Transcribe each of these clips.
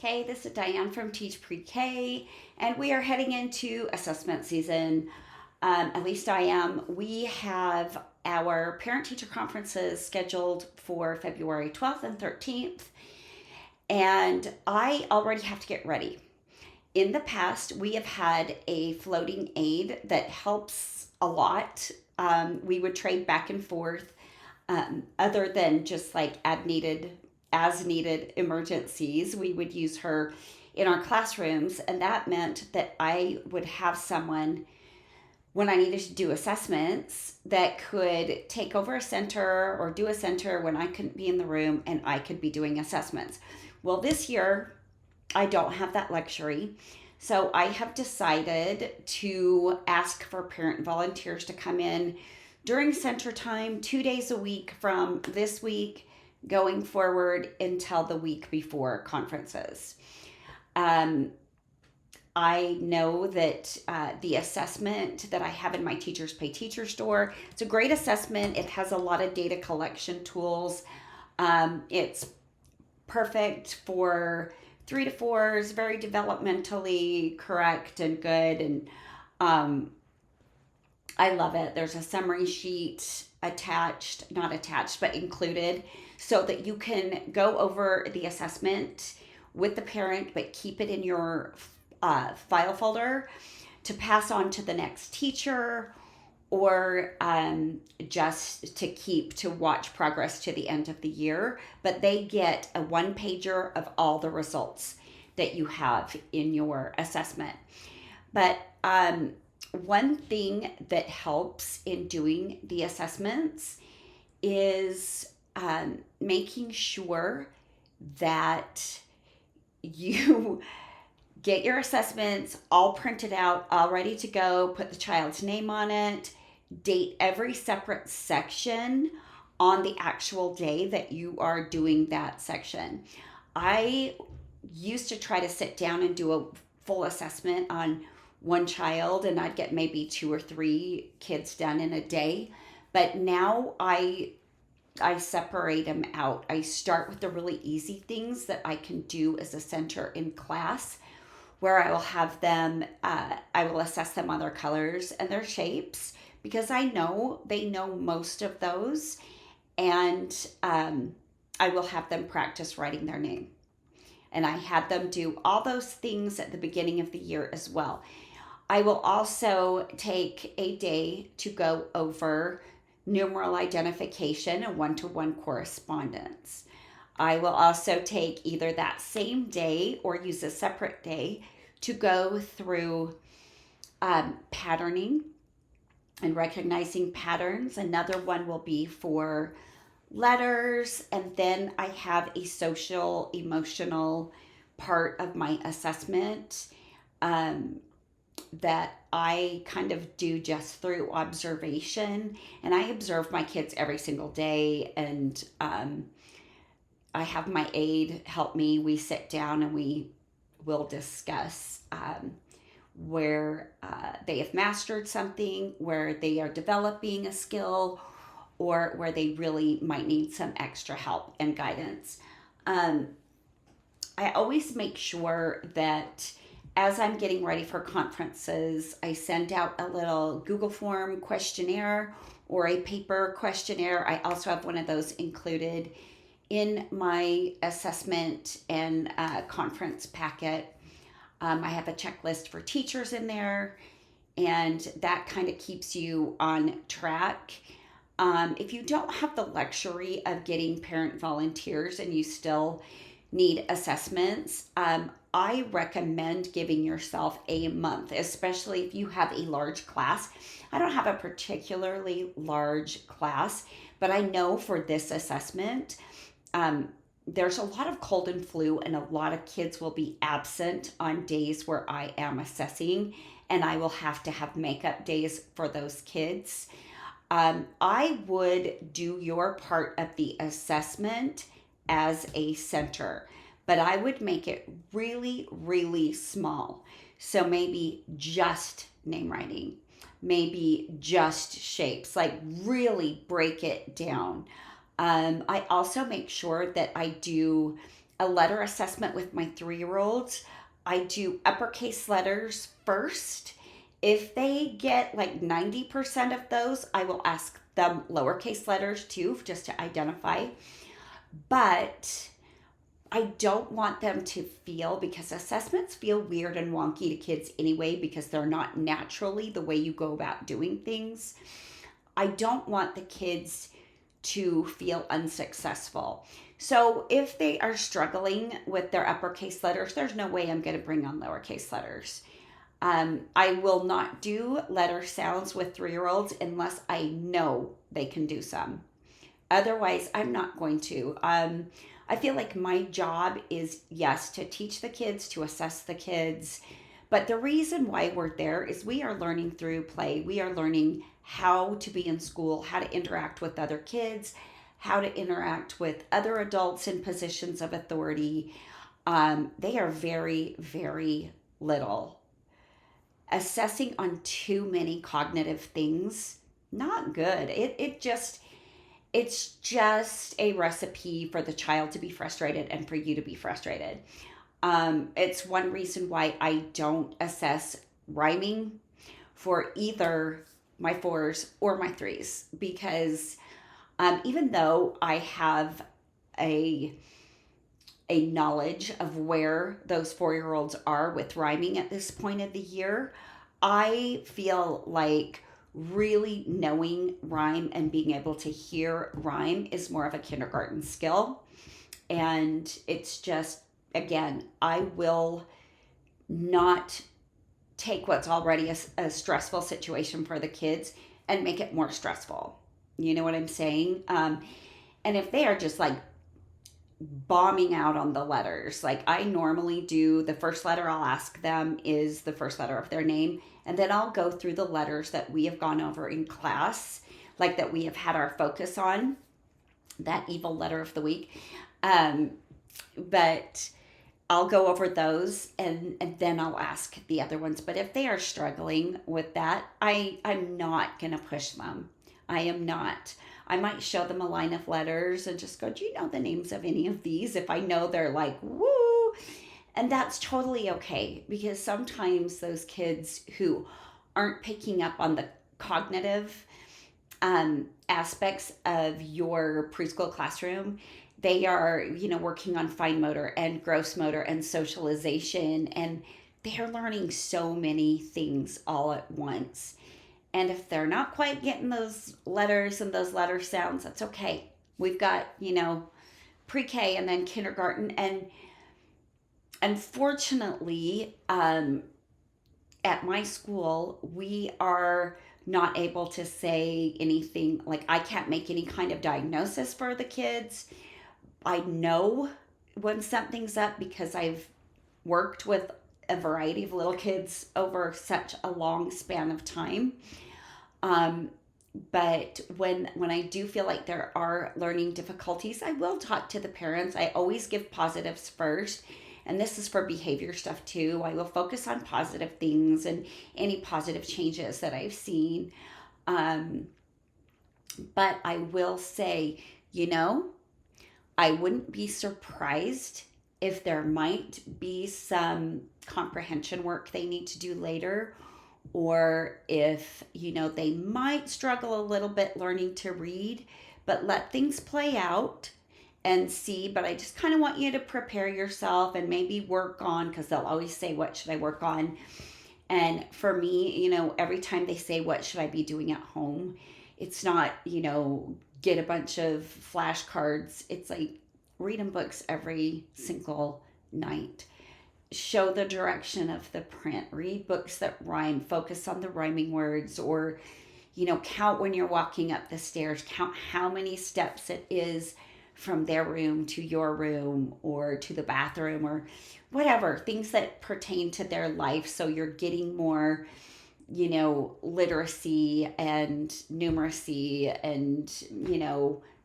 Okay, this is Diane from Teach Pre-K, and we are heading into assessment season. At least I am. We have our parent-teacher conferences scheduled for February 12th and 13th, and I already have to get ready. In the past, we have had a floating aid that helps a lot. We would trade back and forth, other than just like as needed emergencies. We would use her in our classrooms, and that meant that I would have someone when I needed to do assessments that could take over a center or do a center when I couldn't be in the room and I could be doing assessments. Well, this year I don't have that luxury. So I have decided to ask for parent volunteers to come in during center time 2 days a week from this week going forward until the week before conferences. Um, I know that the assessment that I have in my Teachers Pay Teacher store, it's a great assessment. It has a lot of data collection tools. It's perfect for 3 to 4s, very developmentally correct and good. And I love it. There's a summary sheet attached, not attached, but included, so that you can go over the assessment with the parent, but keep it in your file folder to pass on to the next teacher, or just to keep to watch progress to the end of the year. But they get a 1-pager of all the results that you have in your assessment. But one thing that helps in doing the assessments is making sure that you get your assessments all printed out, all ready to go, put the child's name on it, date every separate section on the actual day that you are doing that section. I used to try to sit down and do a full assessment on one child, and I'd get maybe 2 or 3 kids done in a day. But now I separate them out. I start with the really easy things that I can do as a center in class, where I will have them, I will assess them on their colors and their shapes, because I know they know most of those. And I will have them practice writing their name. And I had them do all those things at the beginning of the year as well. I will also take a day to go over numeral identification and one-to-one correspondence. I will also take either that same day or use a separate day to go through patterning and recognizing patterns. Another one will be for letters. And then I have a social emotional part of my assessment that I kind of do just through observation. And I observe my kids every single day. And I have my aide help me. We sit down and we will discuss where they have mastered something, where they are developing a skill, or where they really might need some extra help and guidance. I always make sure that as I'm getting ready for conferences, I send out a little Google form questionnaire or a paper questionnaire. I also have one of those included in my assessment and conference packet. I have a checklist for teachers in there, and that kind of keeps you on track. If you don't have the luxury of getting parent volunteers and you still need assessments, I recommend giving yourself a month, especially if you have a large class. I don't have a particularly large class, but I know for this assessment, there's a lot of cold and flu, and a lot of kids will be absent on days where I am assessing, and I will have to have makeup days for those kids. I would do your part of the assessment as a center, but I would make it really, really small. So maybe just name writing, maybe just shapes, like really break it down. I also make sure that I do a letter assessment with my 3-year-olds. I do uppercase letters first. If they get like 90% of those, I will ask them lowercase letters too, just to identify. But I don't want them to feel, because assessments feel weird and wonky to kids anyway, because they're not naturally the way you go about doing things. I don't want the kids to feel unsuccessful. So if they are struggling with their uppercase letters, there's no way I'm going to bring on lowercase letters. I will not do letter sounds with 3-year-olds unless I know they can do some. Otherwise, I'm not going to. I feel like my job is, yes, to teach the kids, to assess the kids. But the reason why we're there is we are learning through play. We are learning how to be in school, how to interact with other kids, how to interact with other adults in positions of authority. They are very, very little. Assessing on too many cognitive things, not good. It's just a recipe for the child to be frustrated and for you to be frustrated. It's one reason why I don't assess rhyming for either my 4s or my 3s, because even though I have a knowledge of where those 4-year-olds are with rhyming at this point of the year, I feel like really knowing rhyme and being able to hear rhyme is more of a kindergarten skill. And it's just, again, I will not take what's already a stressful situation for the kids and make it more stressful. You know what I'm saying? And if they are just like bombing out on the letters, like I normally do, the first letter I'll ask them is the first letter of their name. And then I'll go through the letters that we have gone over in class, like that we have had our focus on, that evil letter of the week. But I'll go over those, and then I'll ask the other ones. But if they are struggling with that, I'm not going to push them. I am not. I might show them a line of letters and just go, do you know the names of any of these? If I know they're like, woo. And that's totally okay, because sometimes those kids who aren't picking up on the cognitive aspects of your preschool classroom, they are, working on fine motor and gross motor and socialization, and they're learning so many things all at once. And if they're not quite getting those letters and those letter sounds, that's okay. We've got, pre-K and then kindergarten. And unfortunately, at my school, we are not able to say anything. Like, I can't make any kind of diagnosis for the kids. I know when something's up because I've worked with a variety of little kids over such a long span of time. But when I do feel like there are learning difficulties, I will talk to the parents. I always give positives first. And this is for behavior stuff too. I will focus on positive things and any positive changes that I've seen. But I will say, I wouldn't be surprised if there might be some comprehension work they need to do later, or if, they might struggle a little bit learning to read, but let things play out and see. But I just kind of want you to prepare yourself and maybe work on, because they'll always say, what should I work on? And for me, every time they say, what should I be doing at home? It's not, get a bunch of flashcards. It's like, read them books every single night. Show the direction of the print. Read books that rhyme. Focus on the rhyming words. Or, count when you're walking up the stairs. Count how many steps it is from their room to your room or to the bathroom or whatever. Things that pertain to their life, so you're getting more, literacy and numeracy and,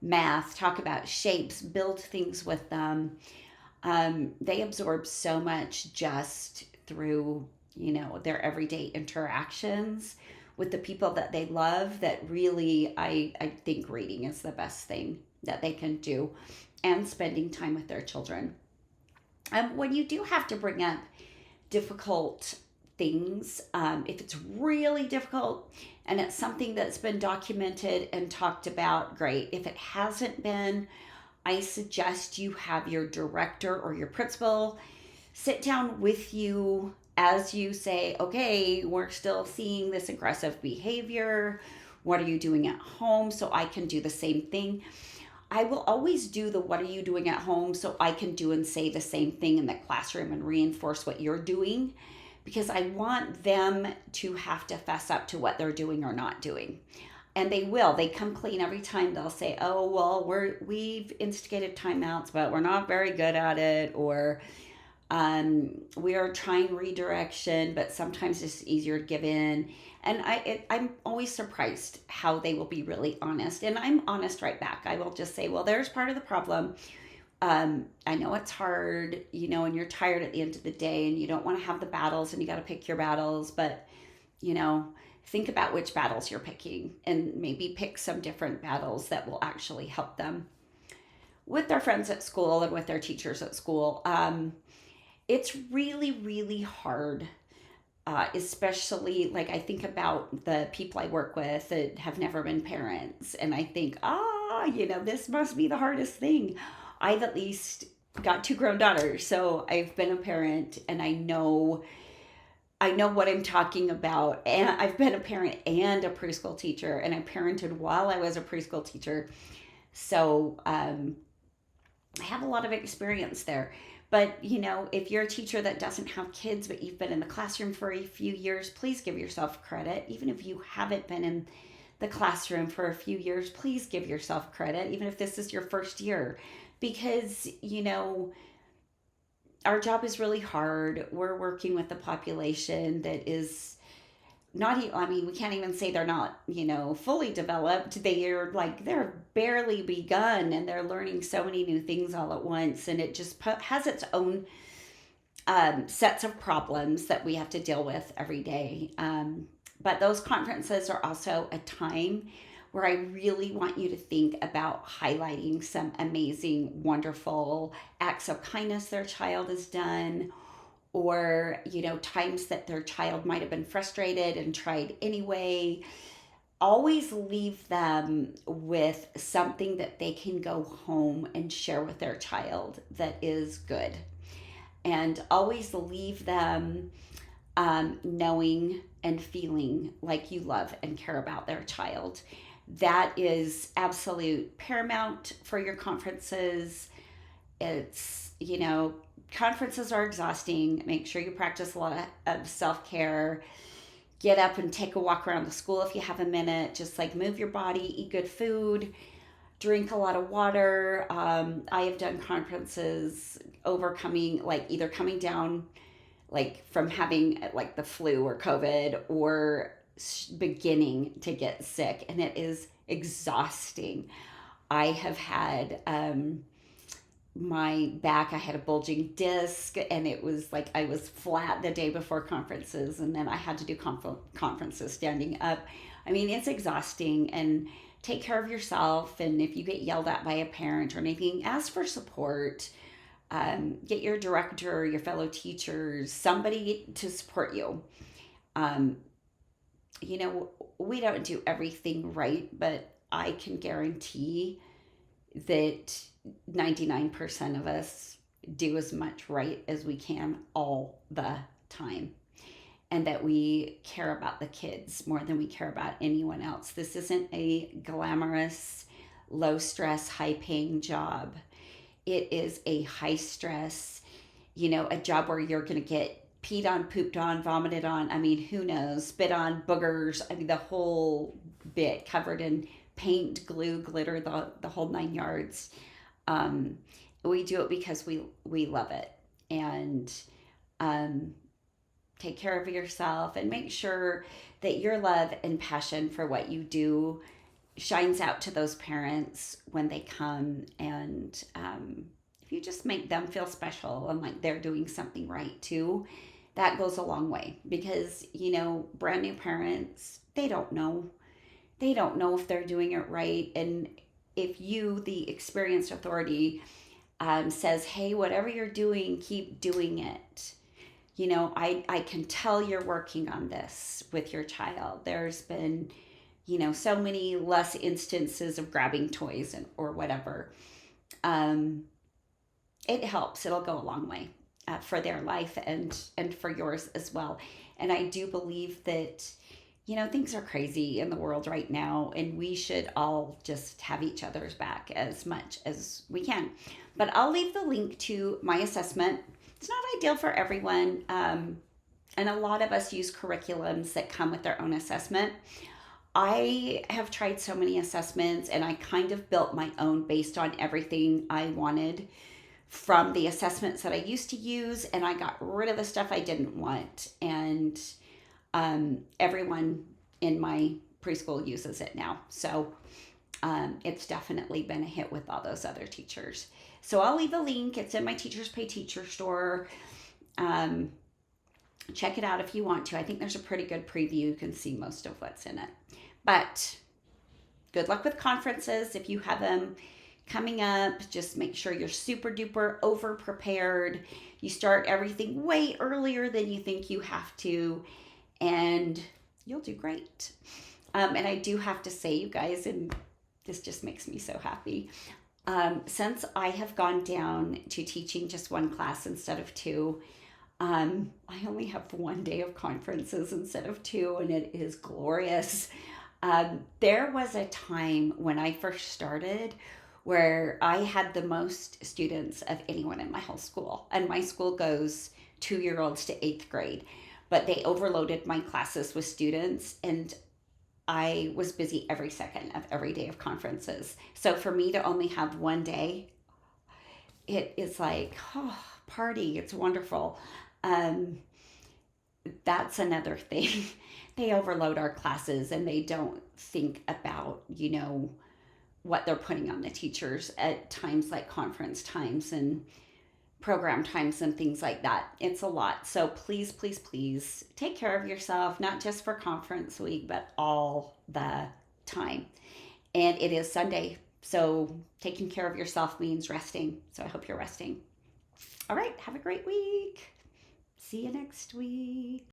math. Talk about shapes. Build things with them. They absorb so much just through, their everyday interactions with the people that they love, that really, I think reading is the best thing that they can do, and spending time with their children. When you do have to bring up difficult things, if it's really difficult and it's something that's been documented and talked about, great. If it hasn't been, I suggest you have your director or your principal sit down with you as you say, okay, we're still seeing this aggressive behavior. What are you doing at home so I can do the same thing? I will always do the what are you doing at home so I can do and say the same thing in the classroom and reinforce what you're doing, because I want them to have to fess up to what they're doing or not doing. And they will. They come clean every time. They'll say, "Oh, well, we've instigated timeouts, but we're not very good at it," or we are trying redirection, but sometimes it's easier to give in. And I'm always surprised how they will be really honest. And I'm honest right back. I will just say, well, there's part of the problem. I know it's hard, and you're tired at the end of the day and you don't want to have the battles and you got to pick your battles, but, think about which battles you're picking and maybe pick some different battles that will actually help them with their friends at school and with their teachers at school. It's really, really hard, especially like I think about the people I work with that have never been parents, and I think, this must be the hardest thing. I've at least got two grown daughters, so I've been a parent, and I know what I'm talking about. And I've been a parent and a preschool teacher, and I parented while I was a preschool teacher, so I have a lot of experience there. But, if you're a teacher that doesn't have kids, but you've been in the classroom for a few years, please give yourself credit. Even if you haven't been in the classroom for a few years, please give yourself credit, even if this is your first year. Because, our job is really hard. We're working with a population that is not, we can't even say they're not, fully developed. They're barely begun, and they're learning so many new things all at once. And it just has its own sets of problems that we have to deal with every day. But those conferences are also a time where I really want you to think about highlighting some amazing, wonderful acts of kindness their child has done, or times that their child might have been frustrated and tried anyway. Always leave them with something that they can go home and share with their child that is good, and always leave them knowing and feeling like you love and care about their child. That is absolute paramount for your conferences. It's, conferences are exhausting. Make sure you practice a lot of self-care. Get up and take a walk around the school if you have a minute. Just like move your body, eat good food, drink a lot of water. I have done conferences overcoming, either coming down from having the flu or COVID, or beginning to get sick, and it is exhausting. I have had my back, I had a bulging disc, and it was like I was flat the day before conferences, and then I had to do conferences standing up. It's exhausting. And take care of yourself. And if you get yelled at by a parent or anything, ask for support. Get your director, your fellow teachers, somebody to support you. um, we don't do everything right, but I can guarantee that 99% of us do as much right as we can all the time. And that we care about the kids more than we care about anyone else. This isn't a glamorous, low stress, high paying job. It is a high stress, a job where you're going to get peed on, pooped on, vomited on. Who knows? Spit on, boogers. The whole bit, covered in paint, glue, glitter, the whole 9 yards. We do it because we love it. And take care of yourself, and make sure that your love and passion for what you do shines out to those parents when they come. And if you just make them feel special and like they're doing something right too, that goes a long way. Because brand new parents, they don't know if they're doing it right. And if you, the experienced authority, says, hey, whatever you're doing, keep doing it. I can tell you're working on this with your child. There's been, so many less instances of grabbing toys or whatever. Um, it helps. It'll go a long way for their life and for yours as well. And I do believe that things are crazy in the world right now, and we should all just have each other's back as much as we can. But I'll leave the link to my assessment. It's not ideal for everyone, and a lot of us use curriculums that come with their own assessment. I have tried so many assessments, and I kind of built my own based on everything I wanted from the assessments that I used to use, and I got rid of the stuff I didn't want. And everyone in my preschool uses it now. So it's definitely been a hit with all those other teachers. So I'll leave a link. It's in my Teachers Pay Teacher store. Check it out if you want to. I think there's a pretty good preview. You can see most of what's in it. But good luck with conferences if you have them coming up. Just make sure you're super duper over prepared. You start everything way earlier than you think you have to, and you'll do great. And I do have to say, you guys, and this just makes me so happy. Since I have gone down to teaching just one class instead of two, I only have one day of conferences instead of two, and it is glorious. There was a time when I first started where I had the most students of anyone in my whole school. And my school goes 2-year-olds to 8th grade. But they overloaded my classes with students, and I was busy every second of every day of conferences. So for me to only have one day, it is like, oh, party. It's wonderful. That's another thing. They overload our classes, and they don't think about, what they're putting on the teachers at times like conference times and program times and things like that. It's a lot. So please, please, please take care of yourself, not just for conference week, but all the time. And it is Sunday. So taking care of yourself means resting. So I hope you're resting. All right. Have a great week. See you next week.